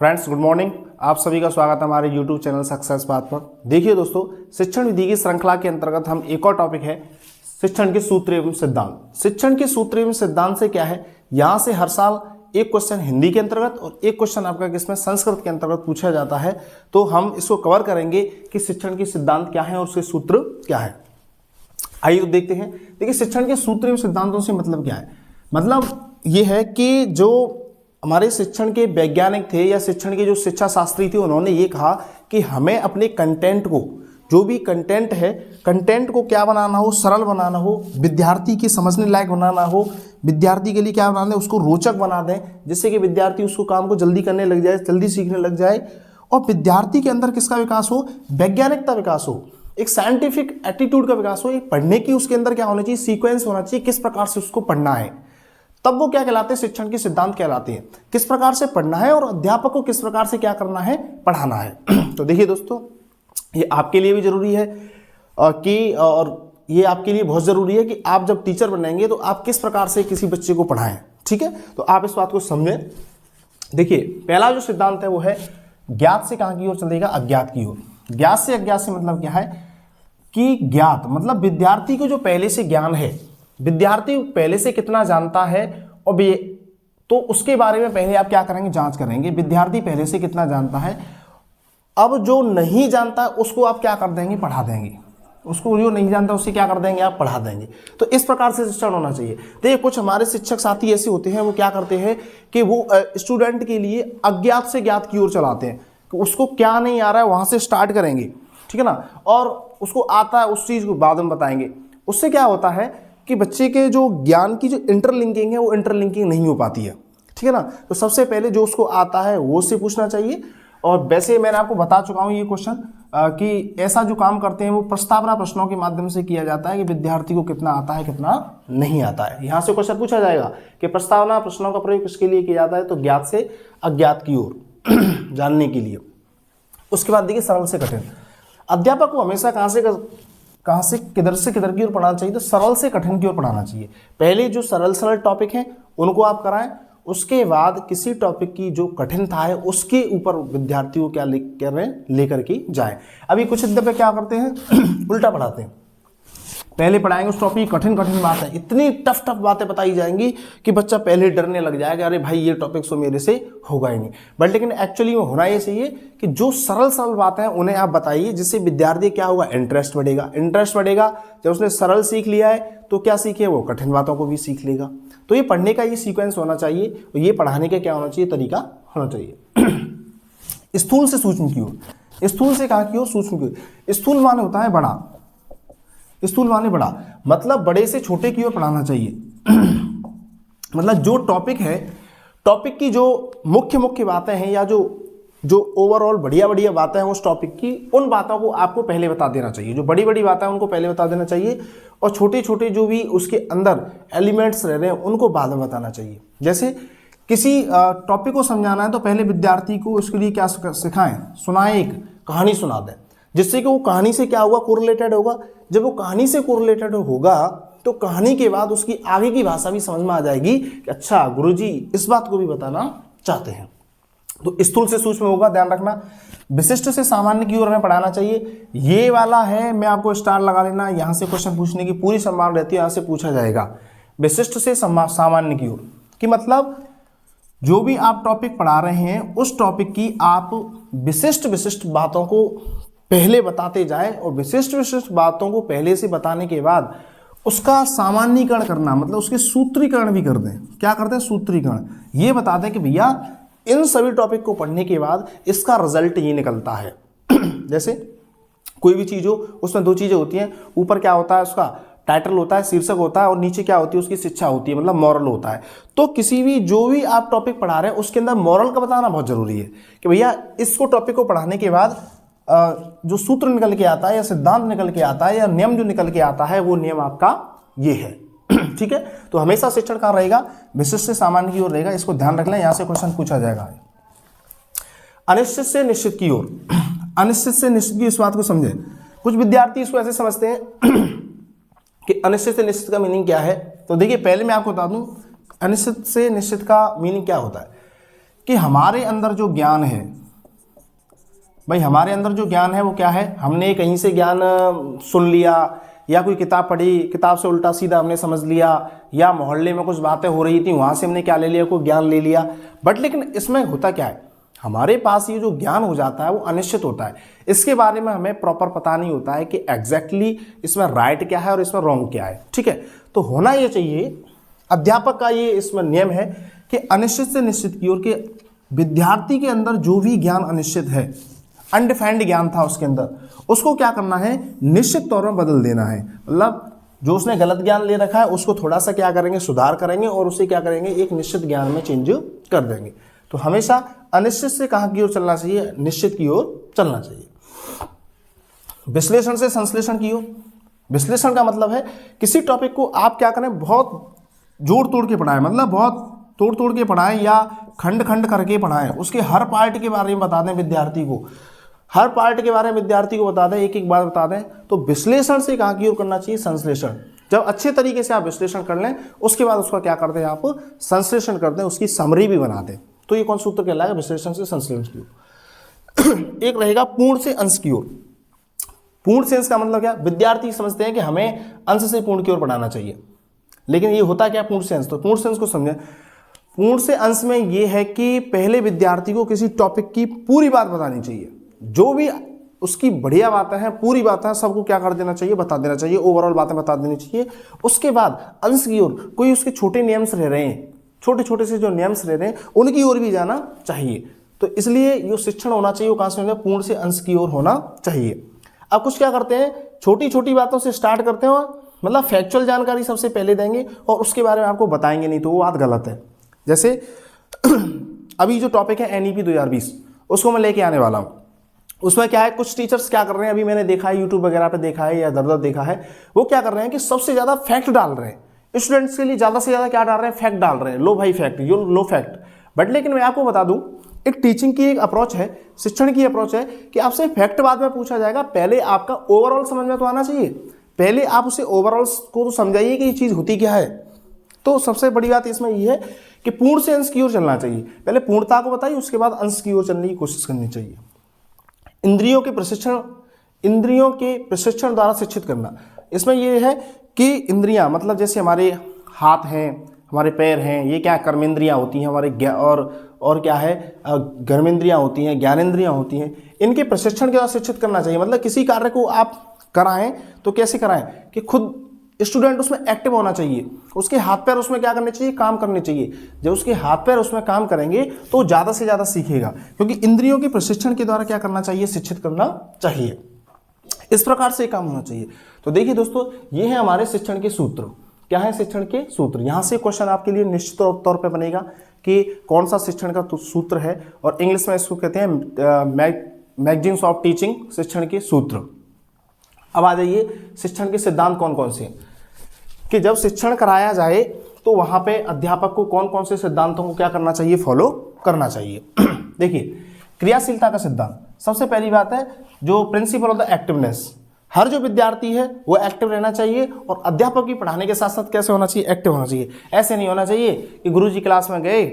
Friends good morning. आप सभी का स्वागत है हमारे यूट्यूब चैनल सक्सेस पाथ पर। देखिए दोस्तों, शिक्षण विधि की श्रृंखला के अंतर्गत हम एक और टॉपिक है शिक्षण के सूत्र एवं सिद्धांत। शिक्षण के सूत्र एवं सिद्धांत से क्या है, यहाँ से हर साल एक क्वेश्चन हिंदी के अंतर्गत और एक क्वेश्चन आपका किसमें संस्कृत के अंतर्गत पूछा जाता है। तो हम इसको कवर करेंगे कि शिक्षण के सिद्धांत क्या है और उसके सूत्र क्या है। आइए तो देखते हैं। देखिए, शिक्षण के सूत्र एवं सिद्धांतों से मतलब क्या है। मतलब ये है कि जो हमारे शिक्षण के वैज्ञानिक थे या शिक्षण के जो शिक्षा शास्त्री थे, उन्होंने ये कहा कि हमें अपने कंटेंट को, जो भी कंटेंट है, कंटेंट को क्या बनाना हो, सरल बनाना हो, विद्यार्थी की समझने लायक बनाना हो, विद्यार्थी के लिए क्या बनाना है, उसको रोचक बना दें, जिससे कि विद्यार्थी उसको काम को जल्दी करने लग जाए, जल्दी सीखने लग जाए और विद्यार्थी के अंदर किसका विकास हो, वैज्ञानिकता विकास हो, एक साइंटिफिक एटीट्यूड का विकास हो, एक पढ़ने की उसके अंदर क्या होना चाहिए, सीक्वेंस होना चाहिए, किस प्रकार से उसको पढ़ना है। तब वो क्या कहलाते हैं, शिक्षण के सिद्धांत कहलाते हैं। किस प्रकार से पढ़ना है और अध्यापक को किस प्रकार से क्या करना है, पढ़ाना है। तो देखिए दोस्तों, ये आपके लिए भी जरूरी है और ये आपके लिए बहुत जरूरी है कि आप जब टीचर बनेंगे तो आप किस प्रकार से किसी बच्चे को पढ़ाएं। ठीक है, तो आप इस बात को समझें। देखिए, पहला जो सिद्धांत है वो है ज्ञात से कहां की ओर चलेगा, अज्ञात की ओर। ज्ञात से अज्ञात से मतलब क्या है कि ज्ञात मतलब विद्यार्थी को जो पहले से ज्ञान है, विद्यार्थी पहले से कितना जानता है और तो उसके बारे में पहले आप क्या करेंगे, जांच करेंगे। विद्यार्थी पहले से कितना जानता है, अब जो नहीं जानता उसको आप क्या कर देंगे, पढ़ा देंगे। उसको जो नहीं जानता उससे क्या कर देंगे, आप पढ़ा देंगे। तो इस प्रकार से शिक्षण होना चाहिए। देखिए, कुछ हमारे शिक्षक साथी ऐसे होते हैं, वो क्या करते हैं कि वो स्टूडेंट के लिए अज्ञात से ज्ञात की ओर चलाते हैं कि उसको क्या नहीं आ रहा है वहां से स्टार्ट करेंगे, ठीक है ना, और उसको आता है उस चीज को बाद में बताएंगे। उससे क्या होता है कि बच्चे के जो ज्ञान की जो इंटरलिंकिंग है वो इंटरलिंकिंग नहीं हो पाती है, ठीक है ना। तो सबसे पहले जो उसको आता है वो उससे पूछना चाहिए। और वैसे मैंने आपको बता चुका हूँ ये क्वेश्चन कि ऐसा जो काम करते हैं वो प्रस्तावना प्रश्नों के माध्यम से किया जाता है कि विद्यार्थी को कितना आता है कितना नहीं आता है। यहाँ से क्वेश्चन पूछा जाएगा कि प्रस्तावना प्रश्नों का प्रयोग किसके लिए किया जाता है, तो ज्ञात से अज्ञात की ओर जानने के लिए। उसके बाद देखिए, सरल से कठिन। अध्यापक को हमेशा कहाँ से किधर की ओर पढ़ाना चाहिए, तो सरल से कठिन की ओर पढ़ाना चाहिए। पहले जो सरल टॉपिक हैं उनको आप कराएं, उसके बाद किसी टॉपिक की जो कठिनता है उसके ऊपर विद्यार्थियों को क्या लेकर के जाएं। अभी कुछ अध्यापक क्या करते हैं, उल्टा पढ़ाते हैं। पहले पढ़ाएंगे उस टॉपिक की कठिन बात है, इतनी टफ बातें बताई जाएंगी कि बच्चा पहले डरने लग जाएगा, अरे भाई ये टॉपिक तो मेरे से होगा ही नहीं। बट लेकिन एक्चुअली में होना ये चाहिए कि जो सरल बातें हैं उन्हें आप बताइए, जिससे विद्यार्थी क्या होगा, इंटरेस्ट बढ़ेगा। जब उसने सरल सीख लिया है तो क्या सीखे, वो कठिन बातों को भी सीख लेगा। तो ये पढ़ने का ये सीक्वेंस होना चाहिए और ये पढ़ाने का क्या होना चाहिए, तरीका होना चाहिए। स्थूल से सूक्ष्म की ओर। स्थूल से कहाँ की ओर, सूक्ष्म की ओर। स्थूल माने होता है बड़ा, स्थूल माने बड़ा, मतलब बड़े से छोटे की ओर पढ़ाना चाहिए। मतलब जो टॉपिक है, टॉपिक की जो मुख्य बातें हैं या जो ओवरऑल बढ़िया बातें हैं उस टॉपिक की, उन बातों को आपको पहले बता देना चाहिए। जो बड़ी बातें हैं उनको पहले बता देना चाहिए और छोटे जो भी उसके अंदर एलिमेंट्स रह रहे हैं उनको बाद में बताना चाहिए। जैसे किसी टॉपिक को समझाना है तो पहले विद्यार्थी को उसके लिए क्या सिखाएं, सुनाएं, एक कहानी सुना दें, जिससे कि वो कहानी से क्या होगा, कोरिलेटेड होगा। जब वो कहानी से कोरिलेटेड होगा तो कहानी के बाद उसकी आगे की भाषा भी समझ में आ जाएगी कि अच्छा गुरुजी इस बात को भी बताना चाहते हैं। तो स्थूल से सूक्ष्म होगा, ध्यान रखना। विशिष्ट से सामान्य की ओर हमें पढ़ाना चाहिए। ये वाला है, मैं आपको स्टार लगा लेना, यहां से क्वेश्चन पूछने की पूरी संभावना रहती है, यहां से पूछा जाएगा। विशिष्ट से सामान्य की ओर कि मतलब जो भी आप टॉपिक पढ़ा रहे हैं उस टॉपिक की आप विशिष्ट बातों को पहले बताते जाएं और विशिष्ट बातों को पहले से बताने के बाद उसका सामान्यीकरण करना, मतलब उसके सूत्रीकरण भी कर दें। क्या करते हैं, सूत्रीकरण। ये बता दें कि भैया इन सभी टॉपिक को पढ़ने के बाद इसका रिजल्ट ये निकलता है। जैसे कोई भी चीज हो, उसमें दो चीजें होती हैं, ऊपर क्या होता है, उसका टाइटल होता है, शीर्षक होता है, और नीचे क्या होती है, उसकी शिक्षा होती है, मतलब मॉरल होता है। तो किसी भी जो भी आप टॉपिक पढ़ा रहे हैं उसके अंदर मॉरल का बताना बहुत जरूरी है कि भैया इसको टॉपिक को पढ़ाने के बाद जो सूत्र निकल के आता है या सिद्धांत निकल के आता है या नियम जो निकल के आता है वो नियम आपका ये है। ठीक है, तो हमेशा शिक्षण का रहेगा, विशिष्ट से सामान्य की ओर रहेगा। इसको ध्यान रख लें, यहां से क्वेश्चन पूछा जाएगा। अनिश्चित से निश्चित की ओर। अनिश्चित से निश्चित की इस बात को समझे। कुछ विद्यार्थी इसको ऐसे समझते हैं कि अनिश्चित से निश्चित का मीनिंग क्या है। तो देखिए, पहले मैं आपको बता दूं अनिश्चित से निश्चित का मीनिंग क्या होता है कि हमारे अंदर जो ज्ञान है, भाई हमारे अंदर जो ज्ञान है वो क्या है, हमने कहीं से ज्ञान सुन लिया या कोई किताब पढ़ी, किताब से उल्टा सीधा हमने समझ लिया, या मोहल्ले में कुछ बातें हो रही थी वहाँ से हमने क्या ले लिया, कोई ज्ञान ले लिया। बट लेकिन इसमें होता क्या है, हमारे पास ये जो ज्ञान हो जाता है वो अनिश्चित होता है। इसके बारे में हमें प्रॉपर पता नहीं होता है कि एग्जैक्टली इसमें राइट क्या है और इसमें रॉन्ग क्या है। ठीक है, तो होना ये चाहिए, अध्यापक का ये इसमें नियम है कि अनिश्चित से निश्चित की ओर के विद्यार्थी के अंदर जो भी ज्ञान अनिश्चित है, अनडिफाइंड ज्ञान था उसके अंदर, उसको क्या करना है, निश्चित तौर में बदल देना है। मतलब जो उसने गलत ज्ञान ले रखा है उसको थोड़ा सा क्या करेंगे, सुधार करेंगे और उसे क्या करेंगे, एक निश्चित ज्ञान में चेंज कर देंगे। तो हमेशा अनिश्चित से कहाँ की ओर चलना चाहिए, निश्चित की ओर चलना चाहिए। विश्लेषण से संश्लेषण की ओर। विश्लेषण का मतलब है किसी टॉपिक को आप क्या करें, बहुत जोड़ तोड़ के पढ़ाएं, मतलब बहुत तोड़ तोड़ के पढ़ाएं या खंड खंड करके पढ़ाएं, उसके हर पार्ट के बारे में बता दें विद्यार्थी को, हर पार्ट के बारे में विद्यार्थी को बता दें, एक एक बार बता दें। तो विश्लेषण से कहाँ की ओर करना चाहिए, संश्लेषण। जब अच्छे तरीके से आप विश्लेषण कर लें उसके बाद उसका क्या करते हैं, आप संश्लेषण करते हैं, उसकी समरी भी बनाते हैं। तो ये कौन सूत्र कहलाएगा, विश्लेषण से संश्लेषण की ओर। एक रहेगा पूर्ण से अंश की ओर। पूर्ण से अंश का मतलब क्या, विद्यार्थी समझते हैं कि हमें अंश से पूर्ण की ओर पढ़ाना चाहिए, लेकिन ये होता क्या पूर्ण से अंश। तो पूर्ण से अंश को समझें। पूर्ण से अंश में ये है कि पहले विद्यार्थी को किसी टॉपिक की पूरी बात बतानी चाहिए, जो भी उसकी बढ़िया बातें हैं, पूरी बातें हैं, सबको क्या कर देना चाहिए, बता देना चाहिए, ओवरऑल बातें बता देनी चाहिए। उसके बाद अंश की ओर कोई उसके छोटे नियम्स रह रहे हैं, छोटे छोटे से जो नियम्स रह रहे हैं उनकी ओर भी जाना चाहिए। तो इसलिए जो शिक्षण होना चाहिए वो कहाँ से होना चाहिए, पूर्ण से अंश की ओर होना चाहिए। अब कुछ क्या करते हैं, छोटी छोटी बातों से स्टार्ट करते हैं, मतलब फैक्चुअल जानकारी सबसे पहले देंगे और उसके बारे में आपको बताएंगे नहीं, तो वो बात गलत है। जैसे अभी जो टॉपिक है NEP 2020, उसको मैं लेके आने वाला हूँ। उसमें क्या है, कुछ टीचर्स क्या कर रहे हैं, अभी मैंने देखा है यूट्यूब वगैरह पे देखा है या दर देखा है, वो क्या कर रहे हैं कि सबसे ज़्यादा फैक्ट डाल रहे हैं स्टूडेंट्स के लिए, ज़्यादा से ज़्यादा क्या डाल रहे हैं, फैक्ट डाल रहे हैं, लो भाई fact, yo low fact. But लेकिन मैं आपको बता दूं, एक टीचिंग की एक अप्रोच है, शिक्षण की अप्रोच है कि आपसे फैक्ट बाद में पूछा जाएगा, पहले आपका ओवरऑल समझ में तो आना चाहिए, पहले आप उसे ओवरऑल को तो समझाइए कि ये चीज़ होती क्या है। तो सबसे बड़ी बात इसमें ये है कि पूर्ण से अंश की ओर चलना चाहिए, पहले पूर्णता को बताइए, उसके बाद अंश की ओर चलने की कोशिश करनी चाहिए। इंद्रियों के प्रशिक्षण द्वारा शिक्षित करना, इसमें यह है कि इंद्रियां मतलब जैसे हमारे हाथ हैं, हमारे पैर हैं, ये क्या कर्मेंद्रियां होती हैं हमारे, और क्या है, कर्मेंद्रियां होती हैं, ज्ञानेंद्रियां होती हैं, इनके प्रशिक्षण के द्वारा शिक्षित करना चाहिए। मतलब किसी कार्य को आप कराएं तो कैसे कराएं कि खुद स्टूडेंट उसमें एक्टिव होना चाहिए, उसके हाथ पैर उसमें क्या करने चाहिए, काम करने चाहिए। जब उसके हाथ पैर उसमें काम करेंगे तो ज़्यादा से ज़्यादा सीखेगा, क्योंकि इंद्रियों के प्रशिक्षण के द्वारा क्या करना चाहिए, शिक्षित करना चाहिए। इस प्रकार से काम होना चाहिए। तो देखिए दोस्तों, ये है हमारे शिक्षण के सूत्र। क्या है शिक्षण के सूत्र, यहाँ से क्वेश्चन आपके लिए निश्चित तौर पे बनेगा कि कौन सा शिक्षण का सूत्र है, और इंग्लिश में इसको कहते हैं मैगजीन्स ऑफ टीचिंग, शिक्षण के सूत्र। अब आ जाइए शिक्षण के सिद्धांत कौन कौन से हैं, कि जब शिक्षण कराया जाए तो वहाँ पे अध्यापक को कौन कौन से सिद्धांतों को क्या करना चाहिए, फॉलो करना चाहिए। देखिए क्रियाशीलता का सिद्धांत, सबसे पहली बात है जो प्रिंसिपल ऑफ द एक्टिवनेस, हर जो विद्यार्थी है वो एक्टिव रहना चाहिए, और अध्यापक की पढ़ाने के साथ साथ कैसे होना चाहिए, एक्टिव होना चाहिए। ऐसे नहीं होना चाहिए कि गुरुजी क्लास में गए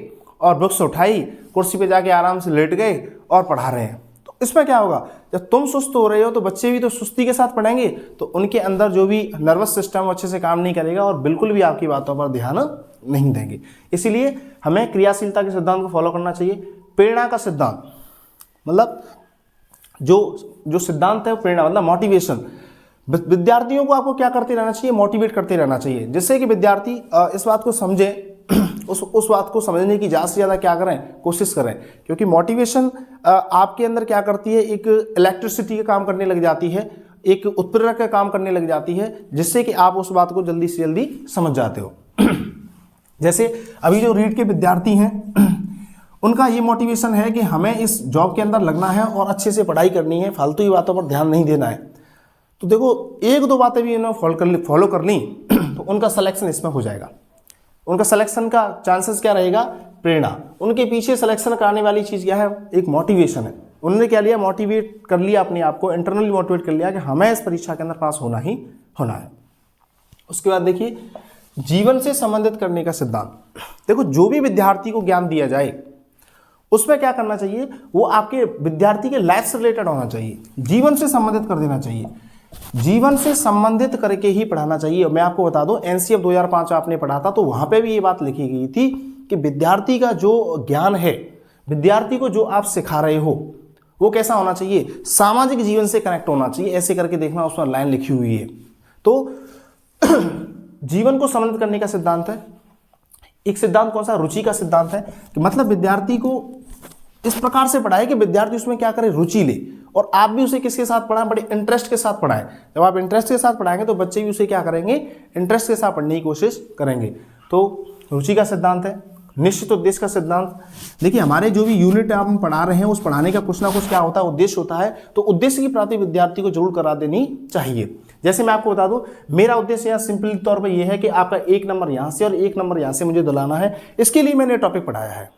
और बुक्स उठाई, कुर्सी पे जाके आराम से लेट गए और पढ़ा रहे हैं। तो इसमें क्या होगा, जब तुम सुस्त हो रहे हो तो बच्चे भी तो सुस्ती के साथ पढ़ेंगे, तो उनके अंदर जो भी नर्वस सिस्टम अच्छे से काम नहीं करेगा और बिल्कुल भी आपकी बातों पर ध्यान नहीं देंगे। इसीलिए हमें क्रियाशीलता के सिद्धांत को फॉलो करना चाहिए। प्रेरणा का सिद्धांत मतलब जो सिद्धांत है प्रेरणा मतलब मोटिवेशन। विद्यार्थियों को आपको क्या करते रहना चाहिए, मोटिवेट करते रहना चाहिए, जिससे कि विद्यार्थी इस बात को समझे, उस बात को समझने की ज़्यादा से ज़्यादा क्या करें, कोशिश करें। क्योंकि मोटिवेशन आपके अंदर क्या करती है, एक इलेक्ट्रिसिटी का काम करने लग जाती है, एक उत्प्रेरक का काम करने लग जाती है, जिससे कि आप उस बात को जल्दी से जल्दी समझ जाते हो। जैसे अभी जो रीट के विद्यार्थी हैं उनका ये मोटिवेशन है कि हमें इस जॉब के अंदर लगना है और अच्छे से पढ़ाई करनी है, फालतू ही बातों पर ध्यान नहीं देना है। तो देखो एक दो बातें भी इन्होंने फॉलो कर ली तो उनका सिलेक्शन इसमें हो जाएगा। उनका सिलेक्शन का चांसेस क्या रहेगा, प्रेरणा। उनके पीछे सिलेक्शन कराने वाली चीज़ क्या है, एक मोटिवेशन है। उन्होंने क्या लिया, मोटिवेट कर लिया अपने आप को, इंटरनली मोटिवेट कर लिया कि हमें इस परीक्षा के अंदर पास होना ही होना है। उसके बाद देखिए जीवन से संबंधित करने का सिद्धांत। देखो जो भी विद्यार्थी को ज्ञान दिया जाए उसमें क्या करना चाहिए, वो आपके विद्यार्थी के लाइफ से रिलेटेड होना चाहिए, जीवन से संबंधित कर देना चाहिए, जीवन से संबंधित करके ही पढ़ाना चाहिए। मैं आपको बता दूं एनसीएफ 2005 आपने पढ़ा था तो वहां पे भी ये बात लिखी गई थी कि विद्यार्थी का जो ज्ञान है, विद्यार्थी को जो आप सिखा रहे हो वो कैसा होना चाहिए, सामाजिक जीवन से कनेक्ट होना चाहिए, ऐसे करके देखना उसमें लाइन लिखी हुई है। तो जीवन को संबंधित करने का सिद्धांत है। एक सिद्धांत कौन सा, रुचि का सिद्धांत है, कि मतलब विद्यार्थी को इस प्रकार से पढ़ाए कि विद्यार्थी उसमें क्या करे, रुचि ले, और आप भी उसे किसके साथ पढ़ाएं, बड़े इंटरेस्ट के साथ पढ़ाएं। जब आप इंटरेस्ट के साथ पढ़ाएंगे तो बच्चे भी उसे क्या करेंगे, इंटरेस्ट के साथ पढ़ने की कोशिश करेंगे। तो रुचि का सिद्धांत है। निश्चित उद्देश्य का सिद्धांत, देखिए हमारे जो भी यूनिट आप हम पढ़ा रहे हैं उस पढ़ाने का कुछ ना कुछ क्या होता है, उद्देश्य होता है। तो उद्देश्य की प्राप्ति विद्यार्थी को जरूर करा देनी चाहिए। जैसे मैं आपको बता दूं, मेरा उद्देश्य यहाँ सिंपल तौर पर यह है कि आपका 1 नंबर यहाँ से और 1 नंबर यहाँ से मुझे दिलाना है, इसके लिए मैंने टॉपिक पढ़ाया है।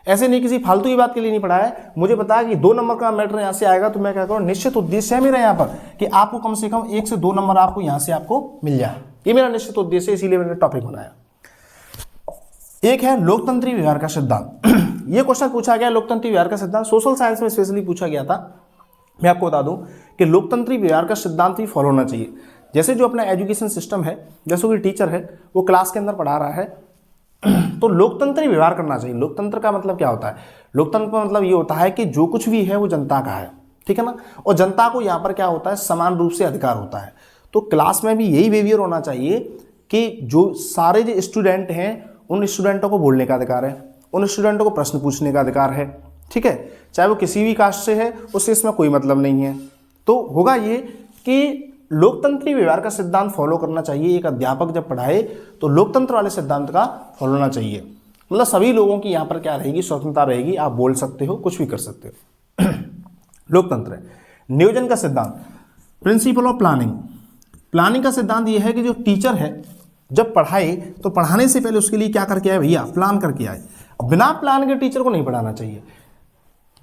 ऐसे नहीं किसी फालतू की बात के लिए नहीं पढ़ाया है। मुझे पता है कि 2 नंबर का मैटर यहाँ से आएगा तो मैं क्या करूँ, निश्चित उद्देश्य है मेरा यहाँ पर कि आपको कम से कम 1 से 2 नंबर आपको यहाँ से आपको मिल जाए, ये मेरा निश्चित उद्देश्य है, इसीलिए मैंने टॉपिक बनाया। एक है लोकतंत्री व्यवहार का सिद्धांत। ये क्वेश्चन पूछा गया, लोकतंत्री व्यवहार का सिद्धांत सोशल साइंस में स्पेशली पूछा गया था। मैं आपको बता दूं कि लोकतंत्री व्यवहार का सिद्धांत भी फॉलो होना चाहिए। जैसे जो अपना एजुकेशन सिस्टम है, जैसे कोई टीचर है वो क्लास के अंदर पढ़ा रहा है तो लोकतंत्री व्यवहार करना चाहिए। लोकतंत्र का मतलब क्या होता है, लोकतंत्र का मतलब ये होता है कि जो कुछ भी है वो जनता का है, ठीक है ना, और जनता को यहाँ पर क्या होता है, समान रूप से अधिकार होता है। तो क्लास में भी यही बिहेवियर होना चाहिए कि जो सारे जो स्टूडेंट हैं उन स्टूडेंटों को बोलने का अधिकार है, उन स्टूडेंटों को प्रश्न पूछने का अधिकार है, ठीक है, चाहे वो किसी भी कास्ट से है, उससे इसमें कोई मतलब नहीं है। तो होगा ये कि लोकतंत्री व्यवहार का सिद्धांत फॉलो करना चाहिए। एक अध्यापक जब पढ़ाए तो लोकतंत्र वाले सिद्धांत का फॉलो होना चाहिए, मतलब सभी लोगों की यहाँ पर क्या रहेगी, स्वतंत्रता रहेगी, आप बोल सकते हो, कुछ भी कर सकते हो। लोकतंत्र है। नियोजन का सिद्धांत, प्रिंसिपल ऑफ प्लानिंग। प्लानिंग का सिद्धांत यह है कि जो टीचर है जब पढ़ाए तो पढ़ाने से पहले उसके लिए क्या करके आए भैया, प्लान करके आए। बिना प्लान के टीचर को नहीं पढ़ाना चाहिए।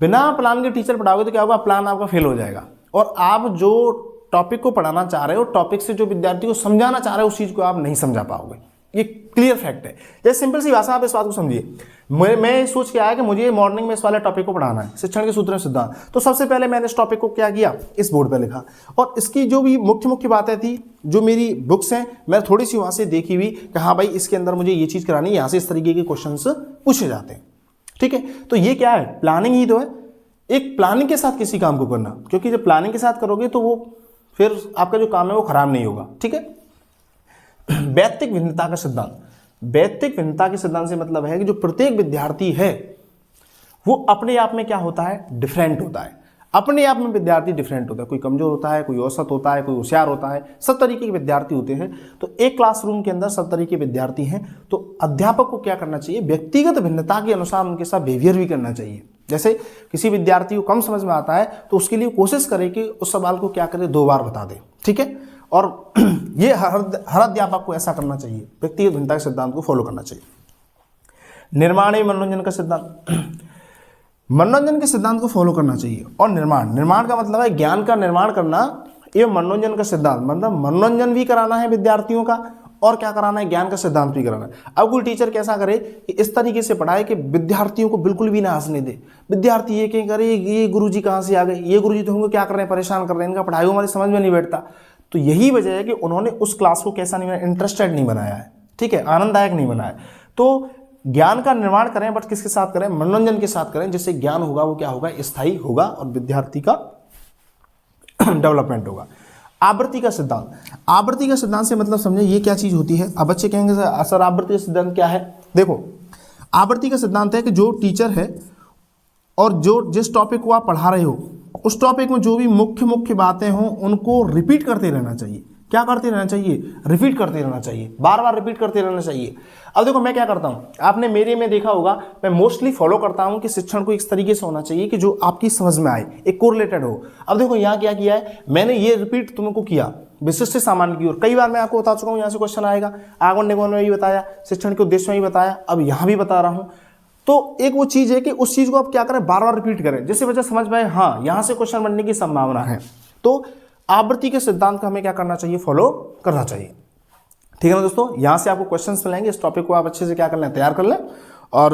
बिना प्लान के टीचर पढ़ाओगे तो क्या होगा, प्लान आपका फेल हो जाएगा, और आप जो टॉपिक को पढ़ाना चाह रहे हो, टॉपिक से जो विद्यार्थी को समझाना चाह रहे हो उस चीज को आप नहीं समझा पाओगे। ये क्लियर फैक्ट है। जैसे सिंपल सी भाषा, आप इस बात को समझिए। मैं सोच के आया कि मुझे मॉर्निंग में इस वाले टॉपिक को पढ़ाना है, शिक्षण के सूत्र एवं सिद्धांत। तो सबसे पहले मैंने इस टॉपिक को क्या किया, इस बोर्ड पे लिखा, और इसकी जो भी मुख्य बातें थी, जो मेरी बुक्स हैं, मैं थोड़ी सी वहां से देखी हुई कि हाँ भाई इसके अंदर मुझे ये चीज करानी है, यहाँ से इस तरीके के क्वेश्चन पूछे जाते हैं, ठीक है। तो ये क्या है, प्लानिंग ही तो है। एक प्लानिंग के साथ किसी काम को करना, क्योंकि जब प्लानिंग के साथ करोगे तो वो फिर आपका जो काम है वो खराब नहीं होगा, ठीक है। वैयक्तिक भिन्नता का सिद्धांत। वैयक्तिक भिन्नता के सिद्धांत से मतलब है कि जो प्रत्येक विद्यार्थी है वो अपने आप में क्या होता है, डिफरेंट होता है। अपने आप में विद्यार्थी डिफरेंट होता है, कोई कमजोर होता है, कोई औसत होता है, कोई होशियार होता है, सब तरीके के विद्यार्थी होते हैं। तो एक क्लासरूम के अंदर सब तरीके के विद्यार्थी हैं, तो अध्यापक को क्या करना चाहिए, व्यक्तिगत भिन्नता के अनुसार उनके साथ बिहेवियर भी करना चाहिए। जैसे किसी विद्यार्थी को कम समझ में आता है तो उसके लिए कोशिश करे कि उस सवाल को क्या करे, 2 बार बता दे, ठीक है। और ये हर अध्यापक को ऐसा करना चाहिए, व्यक्तिगत भिन्नता के सिद्धांत को फॉलो करना चाहिए। निर्माण एवं मनोरंजन का सिद्धांत। मनोरंजन के सिद्धांत को फॉलो करना चाहिए। और निर्माण का मतलब है ज्ञान का निर्माण करना। एवं मनोरंजन का सिद्धांत मतलब मनोरंजन भी कराना है विद्यार्थियों का, और क्या कराना है, ज्ञान का सिद्धांत भी कराना है। अब कोई टीचर कैसा करे कि इस तरीके से पढ़ाए कि विद्यार्थियों को बिल्कुल भी ना हंसने दे। विद्यार्थी ये क्या करे, ये गुरुजी कहाँ से आ गए, ये गुरुजी तो हमको क्या कर रहे हैं, परेशान कर रहे हैं, इनका पढ़ाई हमारी समझ में नहीं बैठता। तो यही वजह है कि उन्होंने उस क्लास को कैसा नहीं बनाया, इंटरेस्टेड नहीं बनाया है, ठीक है, आनंददायक नहीं बनाया। तो ज्ञान का निर्माण करें, बट किसके साथ करें, मनोरंजन के साथ करें, जिससे ज्ञान होगा वो क्या होगा, स्थायी होगा और विद्यार्थी का डेवलपमेंट होगा। आवृत्ति का सिद्धांत। आवृत्ति का सिद्धांत से मतलब समझे ये क्या चीज होती है। अब बच्चे कहेंगे सर आवृत्ति का सिद्धांत क्या है। देखो, आवृत्ति का सिद्धांत है कि जो टीचर है और जो जिस टॉपिक को आप पढ़ा रहे हो उस टॉपिक में जो भी मुख्य बातें हों उनको रिपीट करते रहना चाहिए। क्या करते रहना चाहिए, रिपीट करते रहना चाहिए, बार बार रिपीट करते रहना चाहिए। अब देखो मैं क्या करता हूँ, आपने मेरे में देखा होगा, मैं मोस्टली फॉलो करता हूँ कि शिक्षण को इस तरीके से होना चाहिए कि जो आपकी समझ में आए, एक कोरिलेटेड हो। अब देखो यहाँ क्या किया है, मैंने ये रिपीट तुमको किया विशिष्ट सामान्य की ओर। कई बार मैं आपको बता चुका हूँ, यहाँ से क्वेश्चन आएगा, आगमन निगमन में भी बताया, शिक्षण के उद्देश्य में भी बताया, अब यहाँ भी बता रहा हूँ। तो एक वो चीज है कि उस चीज को आप क्या करें, बार बार रिपीट करें, जिससे बच्चा समझ पाए हाँ यहाँ से क्वेश्चन बनने की संभावना है। तो आवृत्ति के सिद्धांत का हमें क्या करना चाहिए, फॉलो करना चाहिए। ठीक है ना दोस्तों, यहां से आपको क्वेश्चंस मिलेंगे, इस टॉपिक को आप अच्छे से क्या कर लें, तैयार कर लें। और